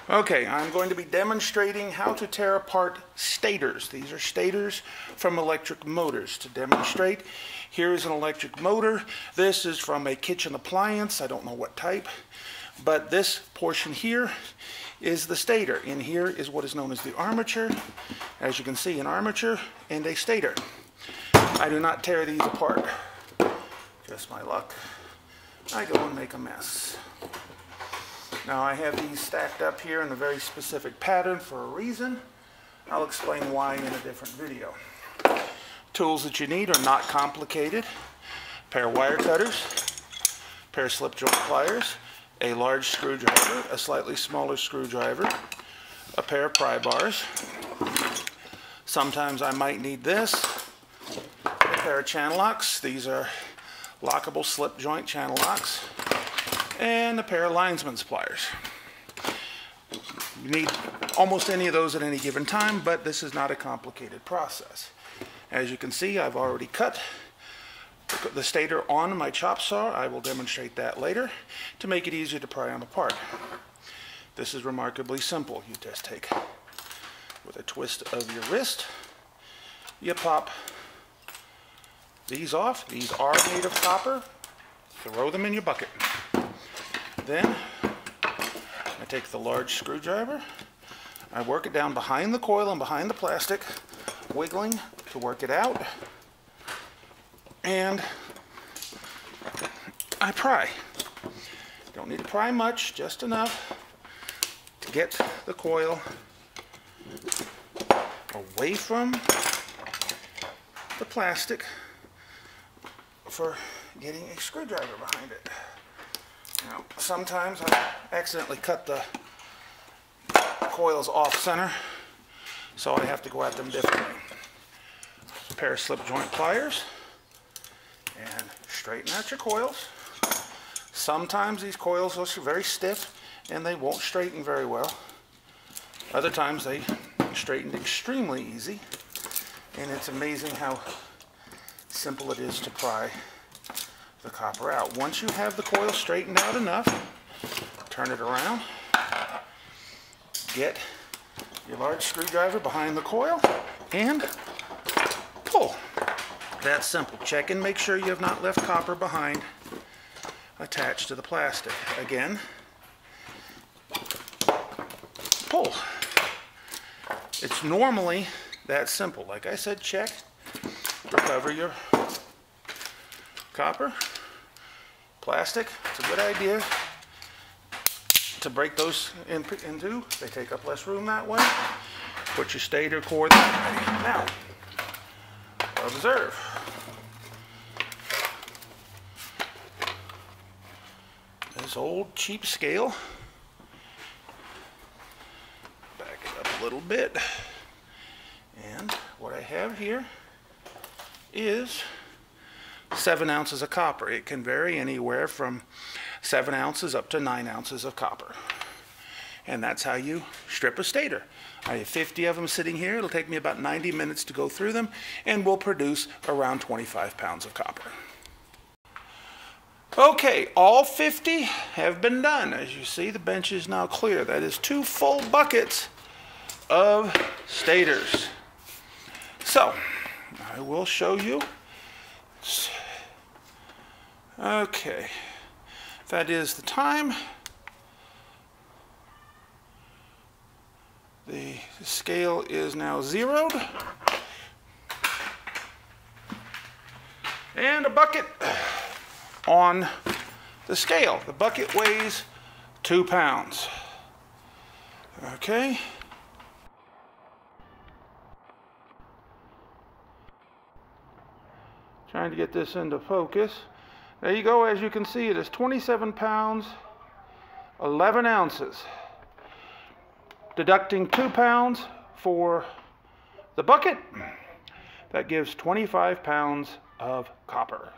Okay, I'm going to be demonstrating how to tear apart stators. These are stators from electric motors. To demonstrate, here is an electric motor. This is from a kitchen appliance. I don't know what type, but this portion here is the stator. In here is what is known as the armature. As you can see, an armature and a stator. I do not tear these apart. Just my luck. I go and make a mess. Now I have these stacked up here in a very specific pattern for a reason. I'll explain why in a different video. Tools that you need are not complicated. A pair of wire cutters, a pair of slip joint pliers, a large screwdriver, a slightly smaller screwdriver, a pair of pry bars. Sometimes I might need this, a pair of channel locks. These are lockable slip joint channel locks, and a pair of linesman's pliers. You need almost any of those at any given time, but this is not a complicated process. As you can see, I've already cut the stator on my chop saw. I will demonstrate that later to make it easier to pry them apart. This is remarkably simple. You just take, with a twist of your wrist, you pop these off. These are made of copper. Throw them in your bucket. Then I take the large screwdriver. I work it down behind the coil and behind the plastic, wiggling to work it out. And I pry. Don't need to pry much, just enough to get the coil away from the plastic for getting a screwdriver behind it. Now, sometimes I accidentally cut the coils off center, so I have to go at them differently. A pair of slip joint pliers, and straighten out your coils. Sometimes these coils are very stiff and they won't straighten very well. Other times they straighten extremely easy, and it's amazing how simple it is to pry the copper out. Once you have the coil straightened out enough, turn it around, get your large screwdriver behind the coil, and pull. That's simple. Check and make sure you have not left copper behind attached to the plastic. Again, pull. It's normally that simple. Like I said, check, recover your copper, plastic. It's a good idea to break those into. They take up less room that way. Put your stator cord there. Now, observe. This old cheap scale. Back it up a little bit. And what I have here is 7 ounces of copper. It can vary anywhere from 7 ounces up to 9 ounces of copper. And that's how you strip a stator. I have 50 of them sitting here. It'll take me about 90 minutes to go through them, and we'll produce around 25 pounds of copper. Okay, all 50 have been done. As you see, the bench is now clear. That is 2 full buckets of stators. So, I will show you. Okay, that is the time. The scale is now zeroed. And a bucket on the scale. The bucket weighs 2 pounds. Okay. Trying to get this into focus. There you go. As you can see, it is 27 pounds, 11 ounces. Deducting 2 pounds for the bucket, that gives 25 pounds of copper.